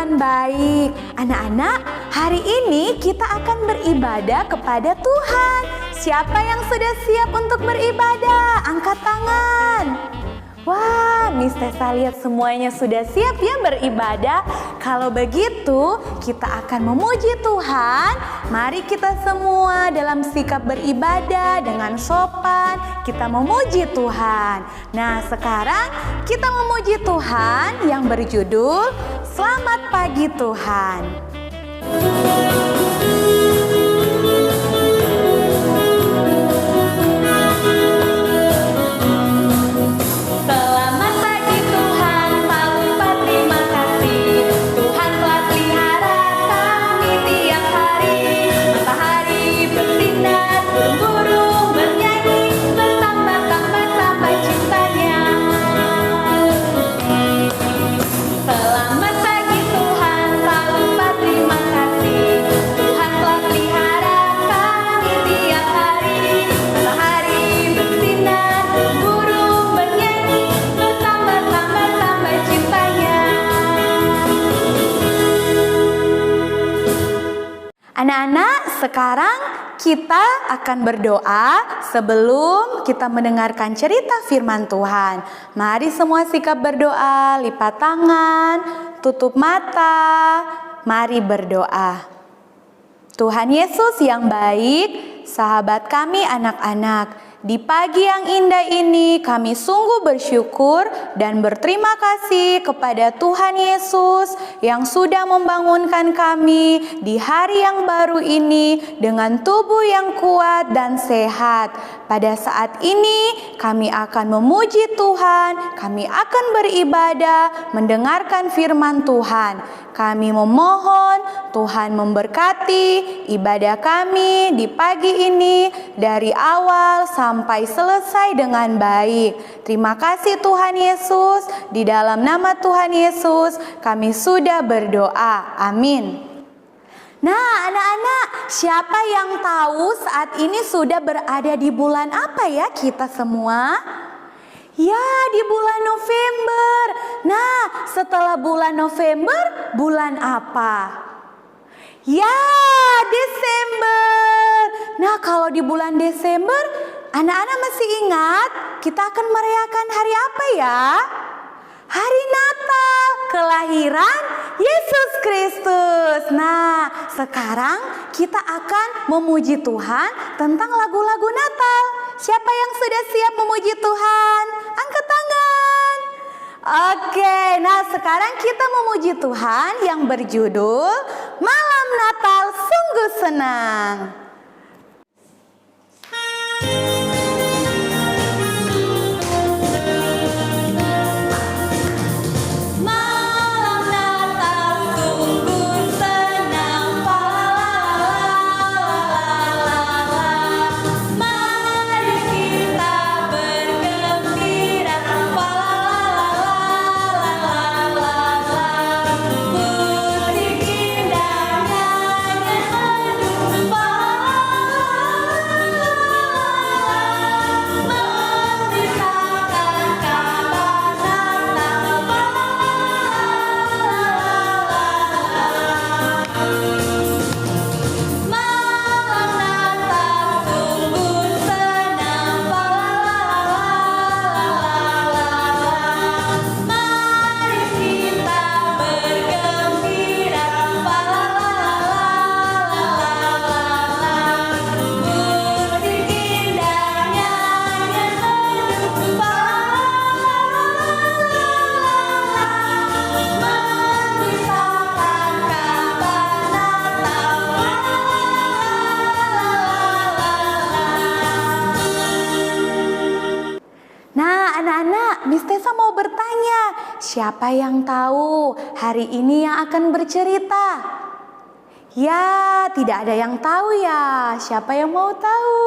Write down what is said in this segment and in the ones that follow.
Tuhan baik. Anak-anak, hari ini kita akan beribadah kepada Tuhan. Siapa yang sudah siap untuk beribadah? Angkat tangan. Wah, Miss Tessa lihat semuanya sudah siap ya beribadah. Kalau begitu, kita akan memuji Tuhan. Mari kita semua dalam sikap beribadah dengan sopan, kita memuji Tuhan. Nah, sekarang kita memuji Tuhan yang berjudul Selamat Pagi Tuhan. Anak-anak, sekarang kita akan berdoa sebelum kita mendengarkan cerita firman Tuhan. Mari semua sikap berdoa, lipat tangan, tutup mata. Mari berdoa. Tuhan Yesus yang baik, sahabat kami anak-anak, di pagi yang indah ini kami sungguh bersyukur dan berterima kasih kepada Tuhan Yesus yang sudah membangunkan kami di hari yang baru ini dengan tubuh yang kuat dan sehat. Pada saat ini kami akan memuji Tuhan, kami akan beribadah, mendengarkan firman Tuhan. Kami memohon Tuhan memberkati ibadah kami di pagi ini dari awal sampai selesai dengan baik. Terima kasih Tuhan Yesus, di dalam nama Tuhan Yesus kami sudah berdoa. Amin. Nah, anak-anak, siapa yang tahu saat ini sudah berada di bulan apa ya kita semua? Ya, di bulan November. Nah, setelah bulan November, bulan apa? Ya, Desember. Nah, kalau di bulan Desember, anak-anak masih ingat kita akan merayakan hari apa ya? Hari Natal, kelahiran Yesus Kristus. Nah, sekarang kita akan memuji Tuhan tentang lagu-lagu Natal. Siapa yang sudah siap memuji Tuhan? Angkat tangan. Oke, nah sekarang kita memuji Tuhan yang berjudul Malam Natal Sungguh Senang. Siapa yang tahu hari ini yang akan bercerita? Ya, tidak ada yang tahu ya. Siapa yang mau tahu?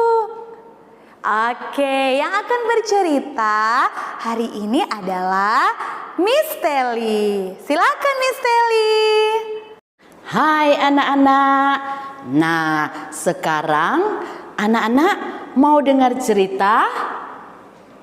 Oke, yang akan bercerita hari ini adalah Miss Telly. Silakan Miss Telly. Hai anak-anak. Nah, sekarang anak-anak mau dengar cerita?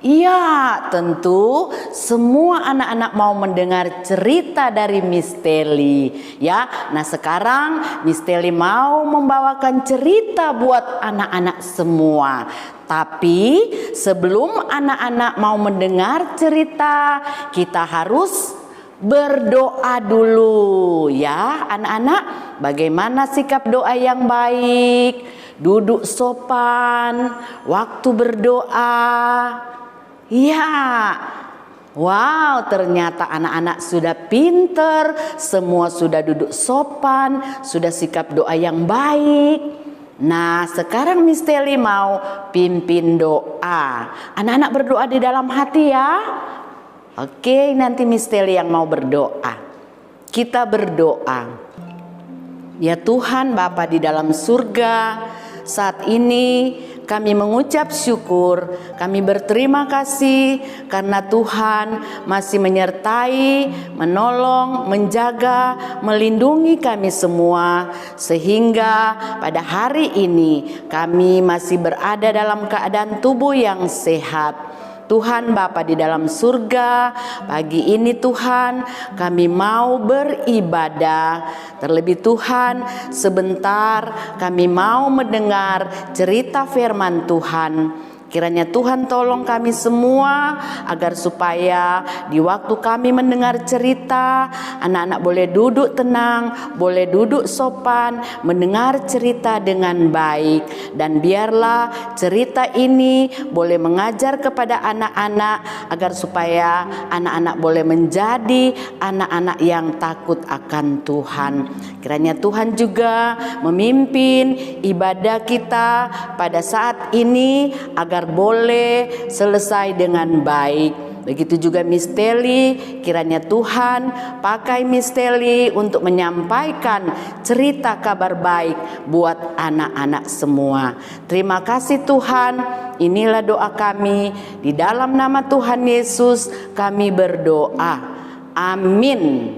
Iya, tentu semua anak-anak mau mendengar cerita dari Miss Teli, ya. Nah, sekarang Miss Teli mau membawakan cerita buat anak-anak semua. Tapi sebelum anak-anak mau mendengar cerita, kita harus berdoa dulu, ya anak-anak. Bagaimana sikap doa yang baik? Duduk sopan, waktu berdoa. Ya, wow, ternyata anak-anak sudah pinter, semua sudah duduk sopan, sudah sikap doa yang baik. Nah, sekarang Miss Teli mau pimpin doa. Anak-anak berdoa di dalam hati ya. Oke, nanti Miss Teli yang mau berdoa. Kita berdoa. Ya Tuhan Bapa di dalam surga, saat ini kami mengucap syukur, kami berterima kasih karena Tuhan masih menyertai, menolong, menjaga, melindungi kami semua. Sehingga pada hari ini kami masih berada dalam keadaan tubuh yang sehat. Tuhan Bapa di dalam surga, pagi ini Tuhan kami mau beribadah. Terlebih Tuhan, sebentar kami mau mendengar cerita firman Tuhan. Kiranya Tuhan tolong kami semua agar supaya di waktu kami mendengar cerita, anak-anak boleh duduk tenang, boleh duduk sopan, mendengar cerita dengan baik. Dan biarlah cerita ini boleh mengajar kepada anak-anak agar supaya anak-anak boleh menjadi anak-anak yang takut akan Tuhan. Kiranya Tuhan juga memimpin ibadah kita pada saat ini agar boleh selesai dengan baik. Begitu juga Miss Teli, kiranya Tuhan pakai Miss Teli untuk menyampaikan cerita kabar baik buat anak-anak semua. Terima kasih Tuhan, inilah doa kami. Di dalam nama Tuhan Yesus kami berdoa. Amin.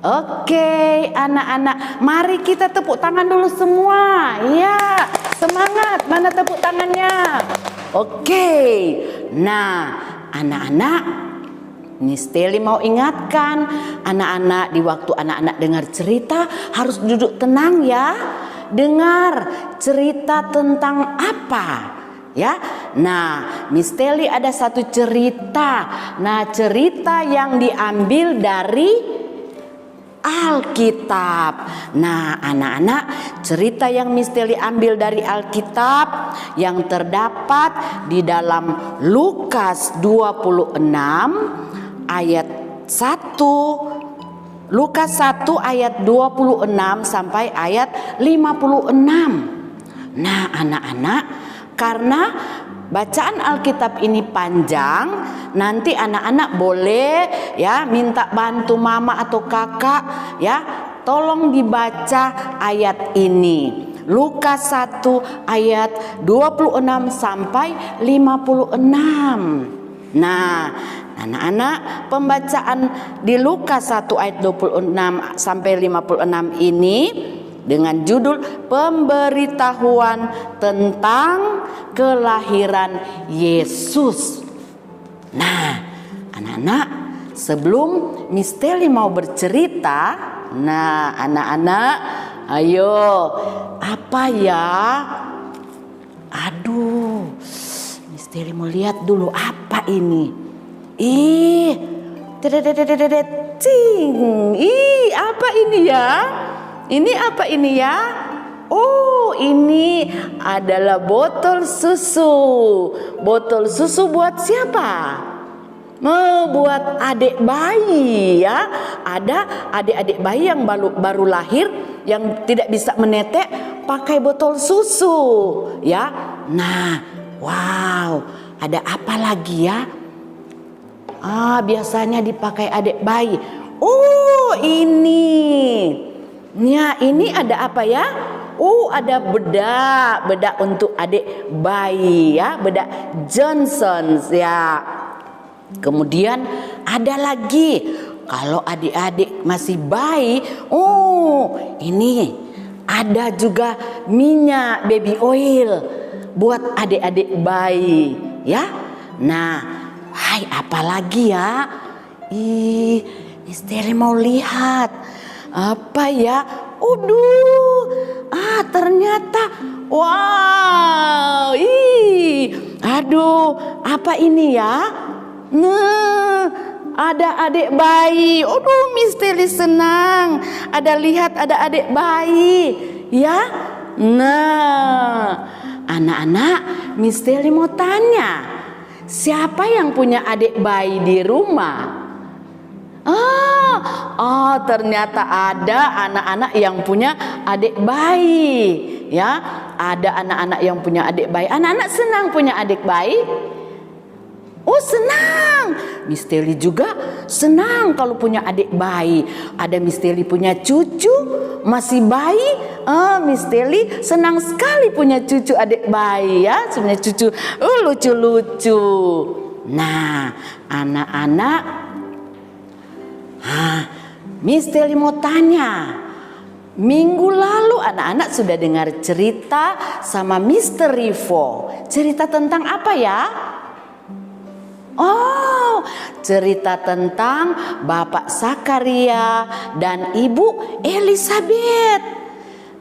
Oke, anak-anak, mari kita tepuk tangan dulu semua. Ya, semangat. Mana tepuk tangannya? Oke. Nah, anak-anak, Miss Teli mau ingatkan anak-anak di waktu anak-anak dengar cerita harus duduk tenang ya. Dengar cerita tentang apa? Ya. Nah, Miss Teli ada satu cerita. Nah, cerita yang diambil dari Alkitab. Nah, anak-anak, cerita yang Miss Teli ambil dari Alkitab yang terdapat di dalam Lukas 26 ayat 1. Lukas 1 ayat 26 sampai ayat 56. Nah, anak-anak, karena bacaan Alkitab ini panjang, nanti anak-anak boleh ya minta bantu mama atau kakak ya, tolong dibaca ayat ini. Lukas 1 ayat 26 sampai 56. Nah, anak-anak, pembacaan di Lukas 1 ayat 26 sampai 56 ini dengan judul pemberitahuan tentang kelahiran Yesus. Nah, anak-anak, sebelum Miss Teli mau bercerita, nah anak-anak, ayo, apa ya? Aduh, Miss Teli mau lihat dulu apa ini. Apa ini ya? Ini apa ini ya? Oh, ini adalah botol susu. Botol susu buat siapa? Buat adik bayi ya. Ada adik-adik bayi yang baru lahir yang tidak bisa menetek, pakai botol susu ya. Nah, wow, ada apa lagi ya? Biasanya dipakai adik bayi. Oh, ini. Ya, ini ada apa ya? Ada bedak untuk adik bayi ya, bedak Johnson's ya. Kemudian ada lagi, kalau adik-adik masih bayi, ini ada juga minyak baby oil buat adik-adik bayi ya. Nah, hai apa lagi ya? Misteri mau lihat. Apa ya? Ternyata wow. Aduh, apa ini ya? Ada adik bayi. Misteri senang. Ada adik bayi, ya. Nah, anak-anak, Misteri mau tanya, siapa yang punya adik bayi di rumah? Ternyata ada anak-anak yang punya adik bayi, ya. Ada anak-anak yang punya adik bayi. Anak-anak senang punya adik bayi? Oh, senang. Misteri juga senang kalau punya adik bayi. Ada Misteri punya cucu masih bayi. Misteri senang sekali punya cucu adik bayi, ya. Sebenarnya cucu lucu-lucu. Nah, anak-anak, Misteri mau tanya. Minggu lalu anak-anak sudah dengar cerita sama Mr. Rivo. Cerita tentang apa ya? Cerita tentang Bapak Sakaria dan Ibu Elizabeth.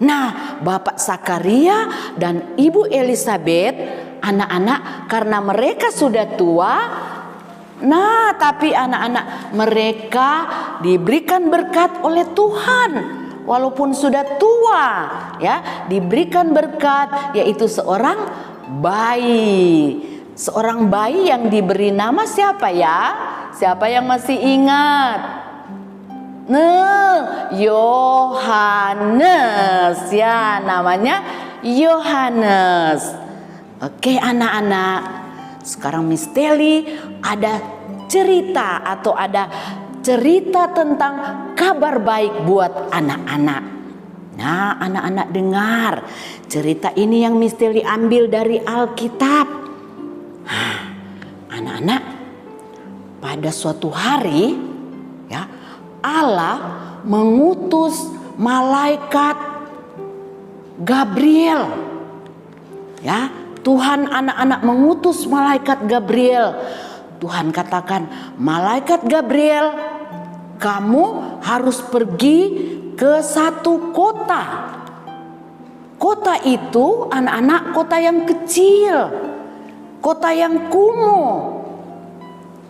Nah, Bapak Sakaria dan Ibu Elizabeth, anak-anak, karena mereka sudah tua, tapi anak-anak mereka diberikan berkat oleh Tuhan. Walaupun sudah tua, ya, diberikan berkat, yaitu seorang bayi. Seorang bayi yang diberi nama siapa ya? Siapa yang masih ingat? Yohanes, ya, namanya Yohanes. Oke, anak-anak, sekarang Misteri ada cerita atau ada cerita tentang kabar baik buat anak-anak. Nah, anak-anak dengar cerita ini yang Misteri ambil dari Alkitab. Anak-anak, pada suatu hari, ya, Allah mengutus malaikat Gabriel. Ya, Tuhan anak-anak mengutus malaikat Gabriel. Tuhan katakan, malaikat Gabriel, kamu harus pergi ke satu kota. Kota itu, anak-anak, kota yang kecil, kota yang kumuh.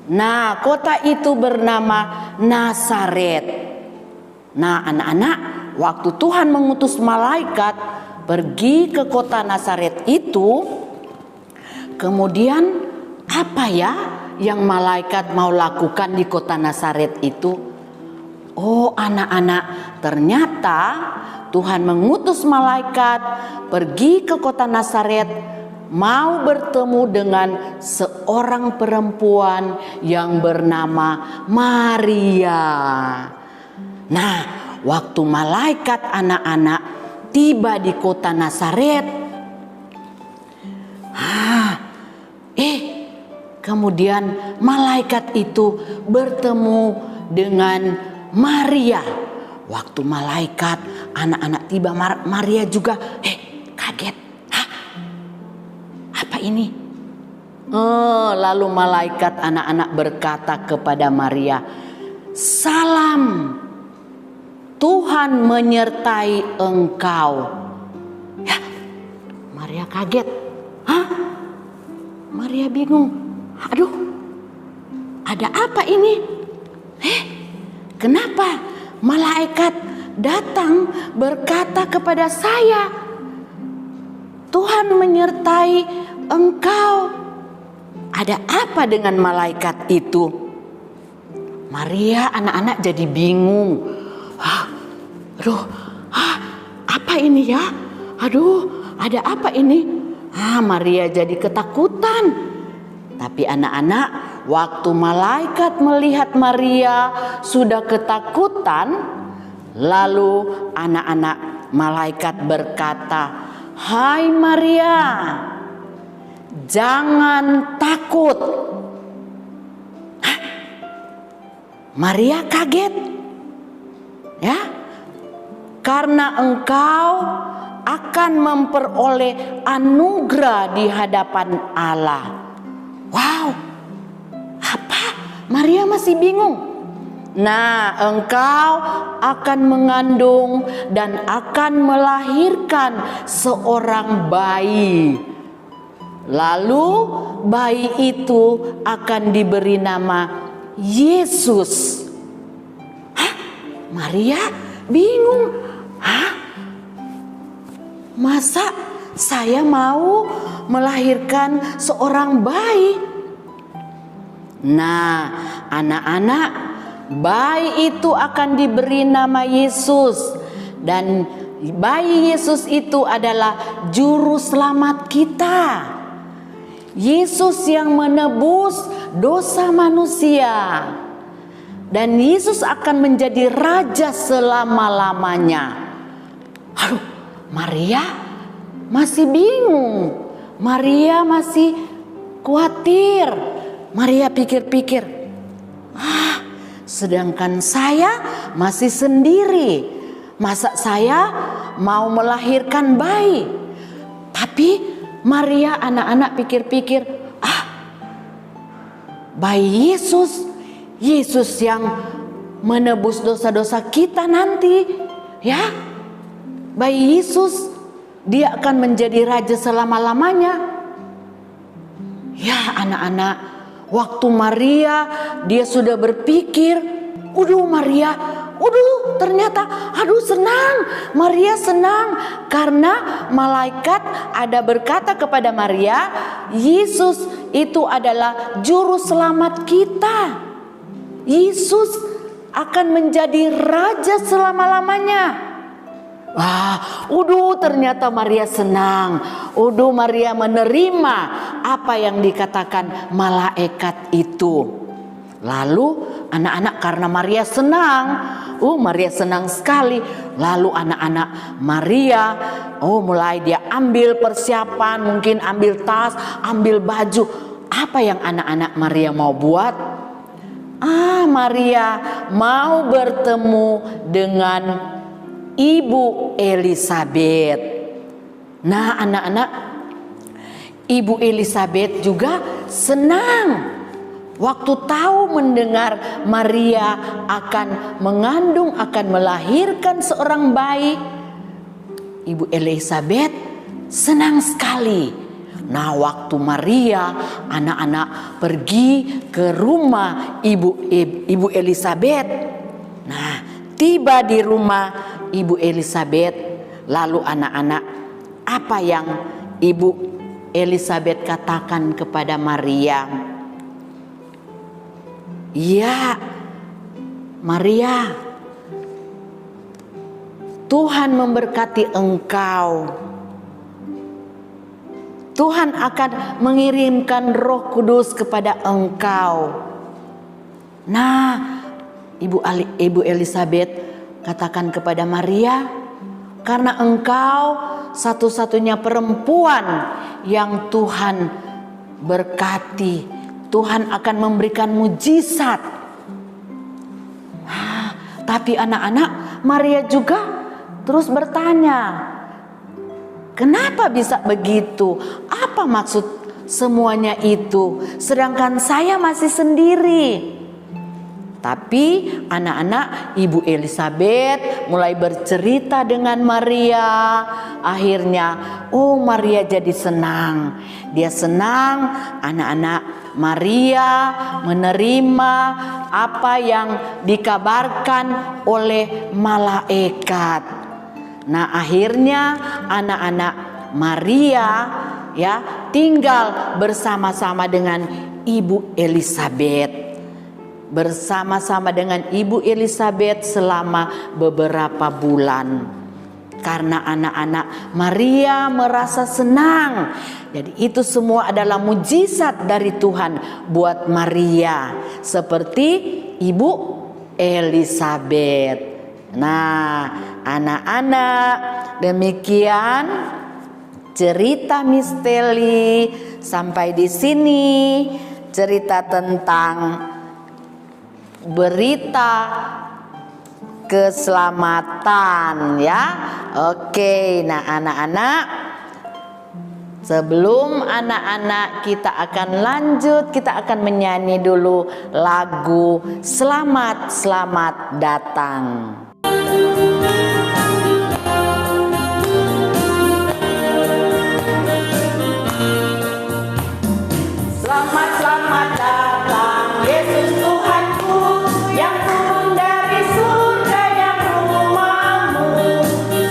Nah, kota itu bernama Nazaret. Nah, anak-anak, waktu Tuhan mengutus malaikat pergi ke kota Nazaret itu, kemudian apa ya yang malaikat mau lakukan di kota Nazaret itu? Anak-anak, ternyata Tuhan mengutus malaikat pergi ke kota Nazaret, mau bertemu dengan seorang perempuan yang bernama Maria. Nah, waktu malaikat anak-anak tiba di kota Nazaret, kemudian malaikat itu bertemu dengan Maria. Waktu malaikat anak-anak tiba, Maria juga kaget. Apa ini? Lalu malaikat anak-anak berkata kepada Maria, "Salam, Tuhan menyertai engkau." Ya, Maria kaget. Maria bingung. Aduh, ada apa ini? Kenapa malaikat datang berkata kepada saya, Tuhan menyertai engkau? Ada apa dengan malaikat itu? Maria anak-anak jadi bingung. Apa ini ya? Ada apa ini? Maria jadi ketakutan. Tapi anak-anak, waktu malaikat melihat Maria sudah ketakutan, lalu anak-anak malaikat berkata, "Hai Maria, jangan takut." Maria kaget, ya, karena engkau akan memperoleh anugerah di hadapan Allah. Wow, Maria masih bingung. Nah, engkau akan mengandung dan akan melahirkan seorang bayi. Lalu bayi itu akan diberi nama Yesus. Hah? Maria bingung. Hah? Masa saya mau melahirkan seorang bayi? Nah, anak-anak, bayi itu akan diberi nama Yesus. Dan bayi Yesus itu adalah juru selamat kita. Yesus yang menebus dosa manusia. Dan Yesus akan menjadi raja selama-lamanya. Aduh, Maria masih bingung. Maria masih khawatir. Maria pikir-pikir, sedangkan saya masih sendiri. Masa saya mau melahirkan bayi? Tapi Maria anak-anak pikir-pikir, bayi Yesus, Yesus yang menebus dosa-dosa kita nanti, ya. Bayi Yesus, dia akan menjadi raja selama-lamanya. Ya anak-anak, waktu Maria dia sudah berpikir, Maria, ternyata, senang. Maria senang karena malaikat ada berkata kepada Maria, Yesus itu adalah juru selamat kita. Yesus akan menjadi raja selama-lamanya. Ternyata Maria senang. Maria menerima apa yang dikatakan malaikat itu. Lalu anak-anak, karena Maria senang, Maria senang sekali. Lalu anak-anak Maria, mulai dia ambil persiapan, mungkin ambil tas, ambil baju. Apa yang anak-anak Maria mau buat? Maria mau bertemu dengan Ibu Elisabet. Nah anak-anak, Ibu Elisabet juga senang. Waktu tahu mendengar Maria akan mengandung, akan melahirkan seorang bayi, Ibu Elisabet senang sekali. Nah waktu Maria anak-anak pergi ke rumah Ibu Elisabet. Nah tiba di rumah Ibu Elisabet, lalu anak-anak, apa yang Ibu Elisabet katakan kepada Maria? Ya, Maria, Tuhan memberkati engkau. Tuhan akan mengirimkan Roh Kudus kepada engkau. Nah, Ibu Elisabet katakan kepada Maria, karena engkau satu-satunya perempuan yang Tuhan berkati. Tuhan akan memberikan mujizat. Tapi anak-anak, Maria juga terus bertanya, kenapa bisa begitu? Apa maksud semuanya itu? Sedangkan saya masih sendiri. Tapi anak-anak, Ibu Elisabet mulai bercerita dengan Maria. Akhirnya, Maria jadi senang. Dia senang, anak-anak, Maria menerima apa yang dikabarkan oleh malaikat. Nah, akhirnya anak-anak Maria tinggal bersama-sama dengan Ibu Elisabet. Bersama-sama dengan Ibu Elisabet selama beberapa bulan. Karena anak-anak Maria merasa senang. Jadi itu semua adalah mujizat dari Tuhan buat Maria. Seperti Ibu Elisabet. Nah, anak-anak, demikian cerita misteri. Sampai di sini cerita tentang berita keselamatan ya. Oke, nah anak-anak, Sebelum anak-anak kita akan lanjut, kita akan menyanyi dulu lagu Selamat Selamat Datang. Selamat selamat datang Yesus Tuhanku yang turun dari surga yang rumahmu.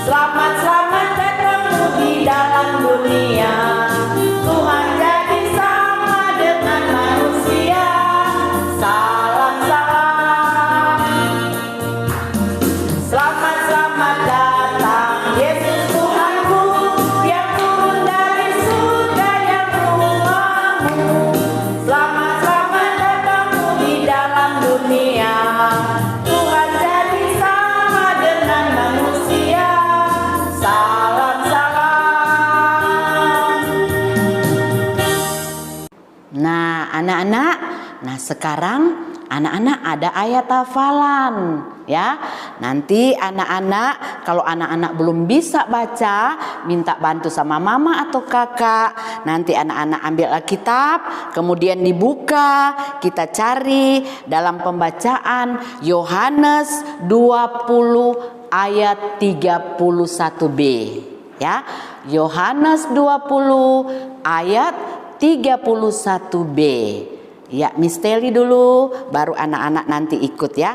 Selamat selamat datangmu di dalam dunia. Tuhan jadi sama dengan manusia. Salam salam. Selamat selamat datang Yesus Tuhanku yang turun dari surga yang rumahmu. Selamat selamat datangmu di dalam dunia. Tuhan jadi sama dengan manusia. Salam salam. Nah anak-anak, nah sekarang anak-anak ada ayat hafalan ya. Nanti anak-anak, kalau anak-anak belum bisa baca, minta bantu sama mama atau kakak. Nanti anak-anak ambil Alkitab, kemudian dibuka, kita cari dalam pembacaan Yohanes 20 ayat 31b ya. Yohanes 20 ayat 31b. Ya, Miss Teli dulu, baru anak-anak nanti ikut ya.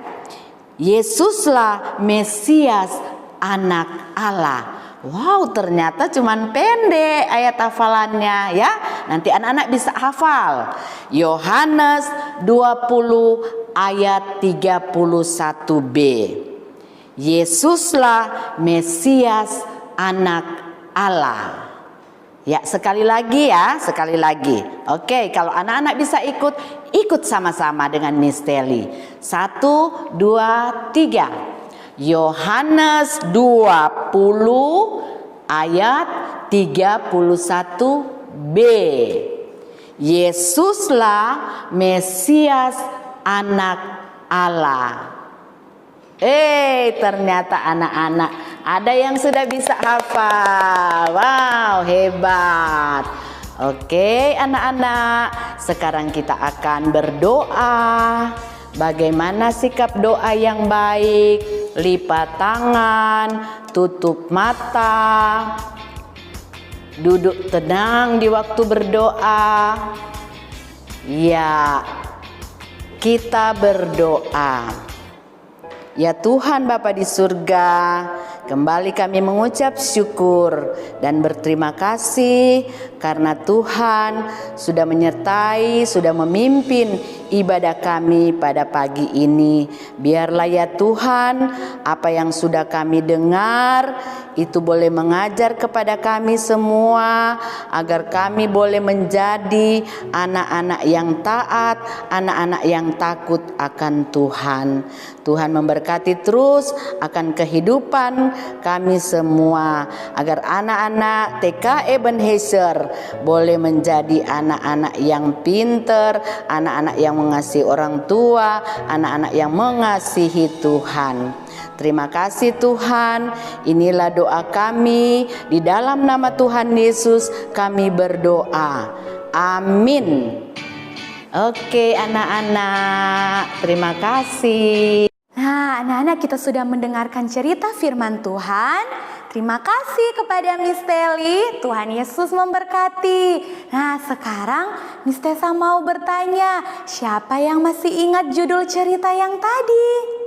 Yesuslah Mesias Anak Allah. Wow, ternyata cuman pendek ayat hafalannya ya. Nanti anak-anak bisa hafal. Yohanes 20 ayat 31b. Yesuslah Mesias Anak Allah. Ya, sekali lagi ya, sekali lagi. Oke, kalau anak-anak bisa ikut sama-sama dengan Miss Teli. 1, 2, 3. Yohanes 20 ayat 31b. Yesuslah Mesias Anak Allah. Ternyata anak-anak ada yang sudah bisa hafal. Wow, hebat. Oke, anak-anak, sekarang kita akan berdoa. Bagaimana sikap doa yang baik? Lipat tangan, tutup mata, duduk tenang di waktu berdoa. Ya, kita berdoa. Ya Tuhan Bapa di surga, kembali kami mengucap syukur dan berterima kasih karena Tuhan sudah menyertai, sudah memimpin ibadah kami pada pagi ini. Biarlah ya Tuhan, apa yang sudah kami dengar itu boleh mengajar kepada kami semua, agar kami boleh menjadi anak-anak yang taat, anak-anak yang takut akan Tuhan. Tuhan memberkati terus akan kehidupan kami semua, agar anak-anak TK Ebenezer boleh menjadi anak-anak yang pinter, anak-anak yang mengasihi orang tua, anak-anak yang mengasihi Tuhan. Terima kasih Tuhan, inilah doa kami, di dalam nama Tuhan Yesus kami berdoa. Amin. Oke anak-anak, terima kasih. Nah, anak-anak, kita sudah mendengarkan cerita firman Tuhan. Terima kasih kepada Miss Teli. Tuhan Yesus memberkati. Nah, sekarang Miss Tessa mau bertanya, siapa yang masih ingat judul cerita yang tadi?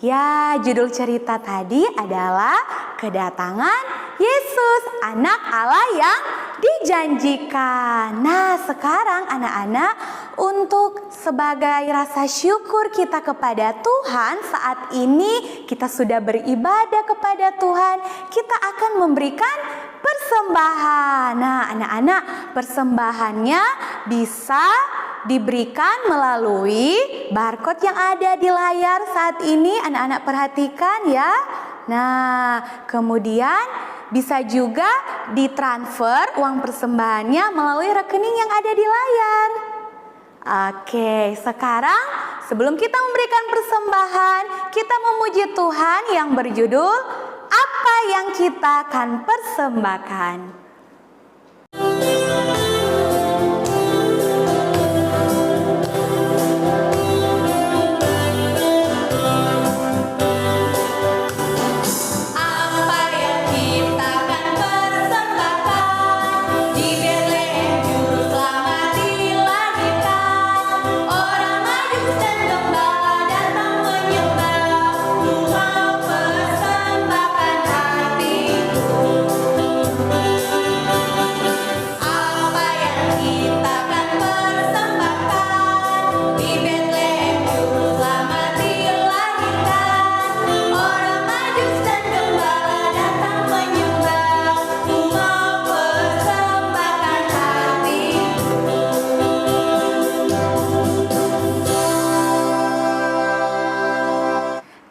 Ya, judul cerita tadi adalah kedatangan Yesus, Anak Allah yang dijanjikan. Nah, sekarang anak-anak, untuk sebagai rasa syukur kita kepada Tuhan, saat ini kita sudah beribadah kepada Tuhan, kita akan memberikan persembahan. Nah, anak-anak, persembahannya bisa diberikan melalui barcode yang ada di layar saat ini. Anak-anak perhatikan ya. Nah, kemudian bisa juga ditransfer uang persembahannya melalui rekening yang ada di layar. Oke, sekarang sebelum kita memberikan persembahan, kita memuji Tuhan yang berjudul Apa yang kita akan persembahkan.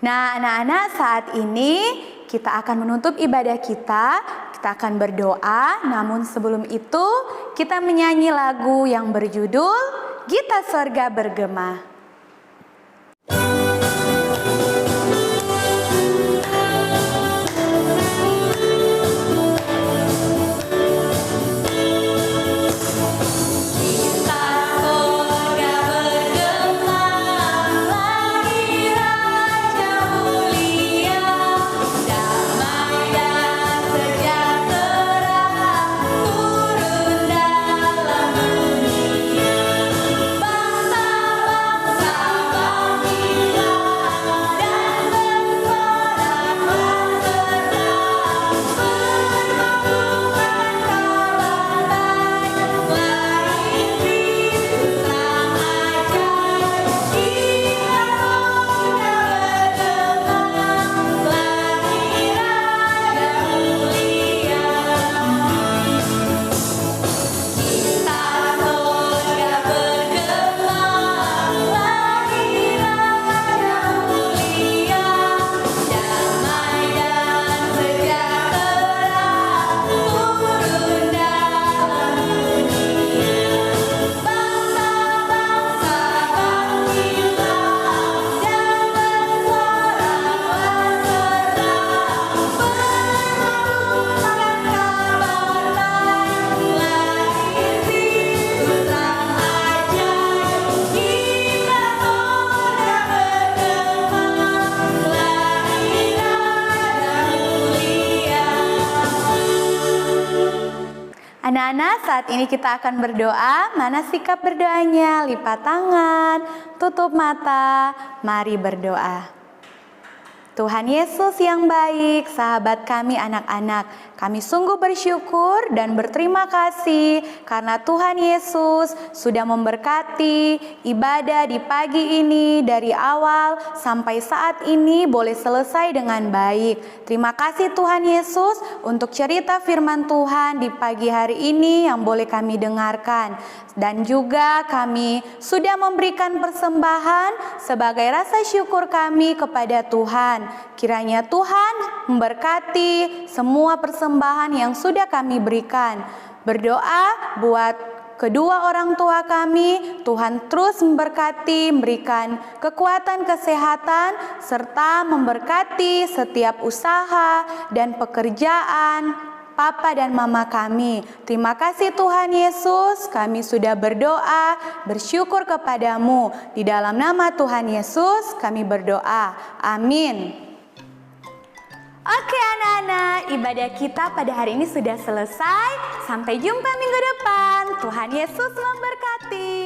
Nah, anak-anak, saat ini kita akan menutup ibadah kita akan berdoa, namun sebelum itu kita menyanyi lagu yang berjudul Gita Sorga Bergema. Anak-anak, saat ini kita akan berdoa. Mana sikap berdoanya? Lipat tangan, tutup mata, mari berdoa. Tuhan Yesus yang baik, sahabat kami anak-anak, kami sungguh bersyukur dan berterima kasih karena Tuhan Yesus sudah memberkati ibadah di pagi ini dari awal sampai saat ini boleh selesai dengan baik. Terima kasih Tuhan Yesus untuk cerita firman Tuhan di pagi hari ini yang boleh kami dengarkan. Dan juga kami sudah memberikan persembahan sebagai rasa syukur kami kepada Tuhan. Kiranya Tuhan memberkati semua persembahan yang sudah kami berikan. Berdoa buat kedua orang tua kami, Tuhan terus memberkati, memberikan kekuatan kesehatan, serta memberkati setiap usaha dan pekerjaan Papa dan Mama kami. Terima kasih Tuhan Yesus, kami sudah berdoa, bersyukur kepadamu. Di dalam nama Tuhan Yesus kami berdoa. Amin. Oke anak-anak, ibadah kita pada hari ini sudah selesai. Sampai jumpa minggu depan. Tuhan Yesus memberkati.